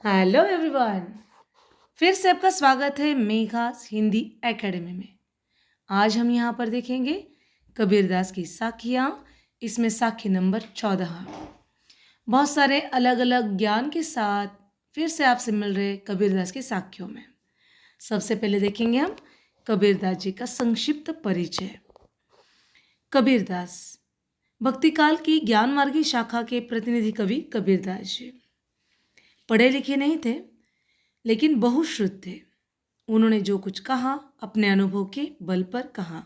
Hello everyone. फिर से आपका स्वागत है मेघास हिंदी एकेडमी में। आज हम यहाँ पर देखेंगे कबीरदास की साखियाँ। इसमें साखी नंबर 14। बहुत सारे अलग अलग ज्ञान के साथ फिर से आपसे मिल रहे कबीरदास की साखियों में। सबसे पहले देखेंगे हम कबीरदास जी का संक्षिप्त परिचय। कबीरदास भक्ति काल की ज्ञान मार्गी शाखा के प्रतिनिधि कवि कबीरदास जी पढ़े लिखे नहीं थे, लेकिन बहुश्रुत थे। उन्होंने जो कुछ कहा अपने अनुभव के बल पर कहा।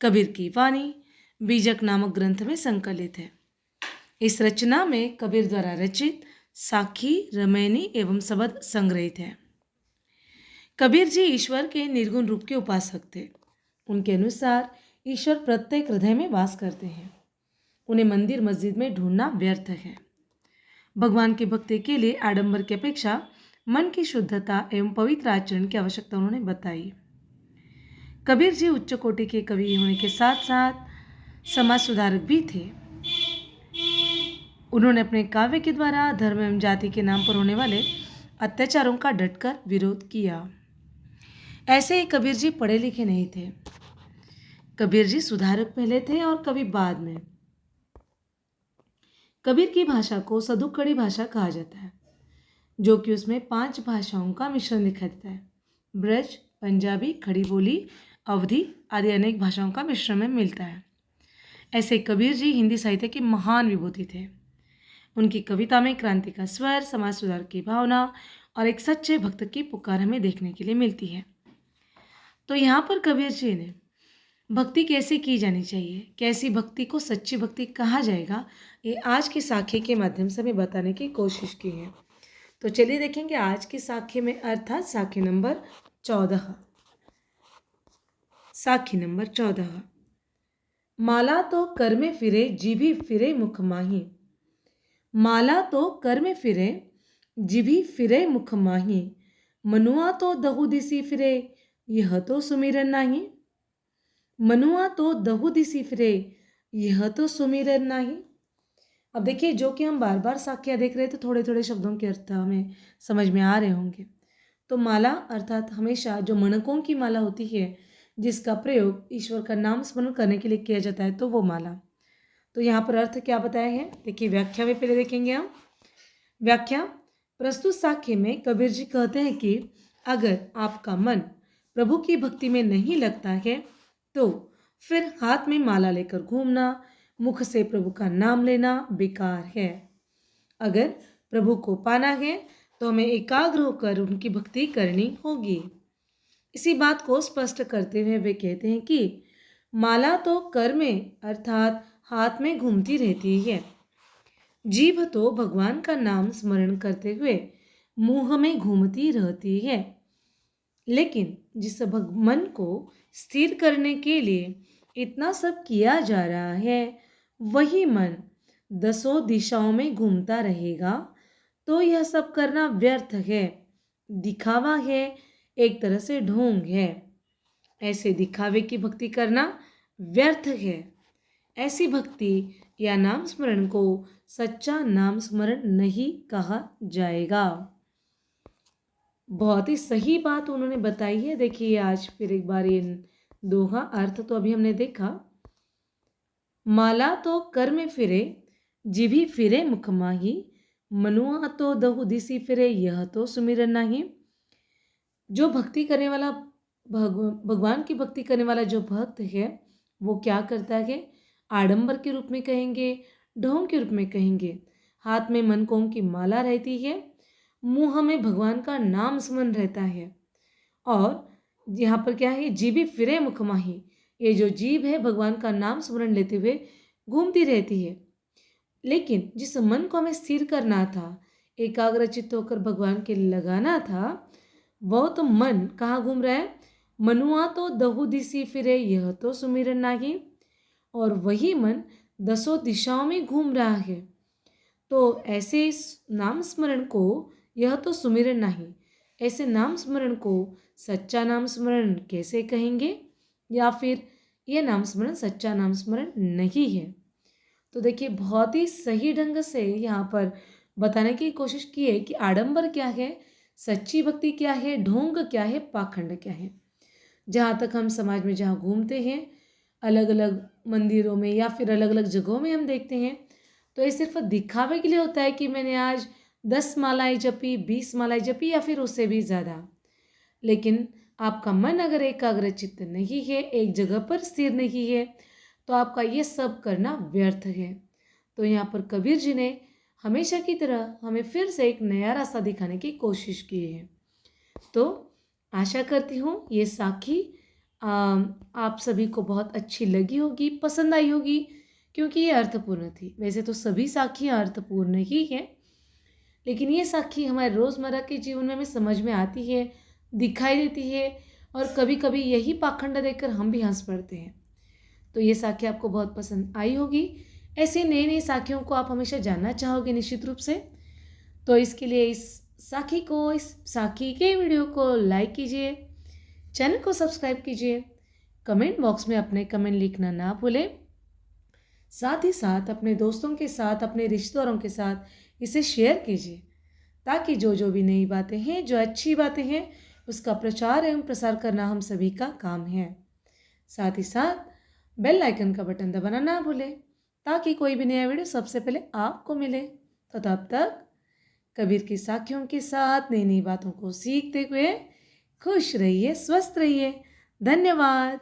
कबीर की वाणी बीजक नामक ग्रंथ में संकलित है। इस रचना में कबीर द्वारा रचित साखी, रमैनी एवं सबद संग्रहित है। कबीर जी ईश्वर के निर्गुण रूप के उपासक थे। उनके अनुसार ईश्वर प्रत्येक हृदय में वास करते हैं। उन्हें मंदिर मस्जिद में ढूंढना व्यर्थ है। भगवान की भक्ति के लिए आडंबर की अपेक्षा मन की शुद्धता एवं पवित्र आचरण की आवश्यकता उन्होंने बताई। कबीर जी उच्च कोटि के कवि होने के साथ साथ समाज सुधारक भी थे। उन्होंने अपने काव्य के द्वारा धर्म एवं जाति के नाम पर होने वाले अत्याचारों का डटकर विरोध किया। ऐसे ही कबीर जी पढ़े लिखे नहीं थे। कबीर जी सुधारक पहले थे और कवि बाद में। कबीर की भाषा को सदुकड़ी भाषा कहा जाता है, जो कि उसमें 5 भाषाओं का मिश्रण दिखाई देता है। ब्रज, पंजाबी, खड़ी बोली, अवधी आदि अनेक भाषाओं का मिश्रण में मिलता है। ऐसे कबीर जी हिंदी साहित्य के महान विभूति थे। उनकी कविता में क्रांति का स्वर, समाज सुधार की भावना और एक सच्चे भक्त की पुकार हमें देखने के लिए मिलती है। तो यहाँ पर कबीर जी ने भक्ति कैसे की जानी चाहिए, कैसी भक्ति को सच्ची भक्ति कहा जाएगा, ये आज की साखी के माध्यम से हमें बताने की कोशिश की है। तो चलिए देखेंगे आज की साखी में, अर्थात साखी नंबर 14। साखी नंबर 14। माला तो कर में फिरे जिभी फिरे मुख माही। माला तो कर में फिरे जिभी फिरे मुख माही। मनुआ तो दहु दिसी फिरे यह तो सुमिरन नाही। मनुआ तो दहु दिसी फिरे यह तो सुमिरन नाही। अब देखिए, जो कि हम बार बार साखियाँ देख रहे थे, थोड़े थोड़े शब्दों के अर्थ हमें समझ में आ रहे होंगे। तो माला अर्थात हमेशा जो मणकों की माला होती है, जिसका प्रयोग ईश्वर का नाम स्मरण करने के लिए किया जाता है, तो वो माला। तो यहाँ पर अर्थ क्या बताया है, देखिए व्याख्या में पहले देखेंगे हम। व्याख्या, प्रस्तुत साखी में कबीर जी कहते हैं कि अगर आपका मन प्रभु की भक्ति में नहीं लगता है तो फिर हाथ में माला लेकर घूमना, मुख से प्रभु का नाम लेना बेकार है। अगर प्रभु को पाना है तो हमें एकाग्र होकर उनकी भक्ति करनी होगी। इसी बात को स्पष्ट करते हुए वे कहते हैं कि माला तो कर में अर्थात हाथ में घूमती रहती है, जीभ तो भगवान का नाम स्मरण करते हुए मुंह में घूमती रहती है। लेकिन जिस मन को स्थिर करने के लिए इतना सब किया जा रहा है, वही मन 10 दिशाओं में घूमता रहेगा तो यह सब करना व्यर्थ है, दिखावा है, एक तरह से ढोंग है। ऐसे दिखावे की भक्ति करना व्यर्थ है। ऐसी भक्ति या नाम स्मरण को सच्चा नाम स्मरण नहीं कहा जाएगा। बहुत ही सही बात उन्होंने बताई है। देखिए आज फिर एक बार ये दोहा अर्थ तो अभी हमने देखा। माला तो कर में फिरे जिभी फिरे मुख माही। मनुआ तो दहु दिसी फिरे यह तो सुमिरन नाही। जो भक्ति करने वाला भगवान की भक्ति करने वाला जो भक्त है, वो क्या करता है, आडंबर के रूप में कहेंगे, ढोंग के रूप में कहेंगे। हाथ में मनकों की माला रहती है, मुंह में भगवान का नाम स्मरण रहता है, और यहाँ पर क्या है, जीभी फिरे मुख माही। ये जो जीभ है भगवान का नाम स्मरण लेते हुए घूमती रहती है। लेकिन जिस मन को हमें स्थिर करना था, एकाग्रचित्त होकर भगवान के लगाना था, वो तो मन कहाँ घूम रहा है, मनुआ तो दहु दिसी फिरे यह तो सुमिरन नाही। और वही मन 10 दिशाओं में घूम रहा है। तो ऐसे नाम स्मरण को यह तो सुमिरन नहीं, ऐसे नाम स्मरण को सच्चा नाम स्मरण कैसे कहेंगे, या फिर यह नाम स्मरण सच्चा नाम स्मरण नहीं है। तो देखिए बहुत ही सही ढंग से यहाँ पर बताने की कोशिश की है कि आडंबर क्या है, सच्ची भक्ति क्या है, ढोंग क्या है, पाखंड क्या है। जहाँ तक हम समाज में जहाँ घूमते हैं, अलग अलग मंदिरों में या फिर अलग अलग जगहों में हम देखते हैं, तो ये सिर्फ दिखावे के लिए होता है कि मैंने आज 10 मालाएं जपी, 20 मालाएं जपी या फिर उससे भी ज़्यादा। लेकिन आपका मन अगर एकाग्रचित्त नहीं है, एक जगह पर स्थिर नहीं है, तो आपका ये सब करना व्यर्थ है। तो यहाँ पर कबीर जी ने हमेशा की तरह हमें फिर से एक नया रास्ता दिखाने की कोशिश की है। तो आशा करती हूँ ये साखी आप सभी को बहुत अच्छी लगी होगी, पसंद आई होगी, क्योंकि ये अर्थपूर्ण थी। वैसे तो सभी साखियाँ अर्थपूर्ण ही हैं, लेकिन ये साखी हमारे रोज़मर्रा के जीवन में हमें समझ में आती है, दिखाई देती है, और कभी कभी यही पाखंड देखकर हम भी हंस पड़ते हैं। तो ये साखी आपको बहुत पसंद आई होगी। ऐसे नई नई साखियों को आप हमेशा जानना चाहोगे निश्चित रूप से। तो इसके लिए इस साखी के वीडियो को लाइक कीजिए, चैनल को सब्सक्राइब कीजिए, कमेंट बॉक्स में अपने कमेंट लिखना ना भूलें। साथ ही साथ अपने दोस्तों के साथ, अपने रिश्तेदारों के साथ इसे शेयर कीजिए, ताकि जो जो भी नई बातें हैं, जो अच्छी बातें हैं, उसका प्रचार एवं प्रसार करना हम सभी का काम है। साथ ही साथ बेल आइकन का बटन दबाना ना भूलें, ताकि कोई भी नया वीडियो सबसे पहले आपको मिले। तो तब तक कबीर की साखियों के साथ नई नई बातों को सीखते हुए खुश रहिए, स्वस्थ रहिए। धन्यवाद।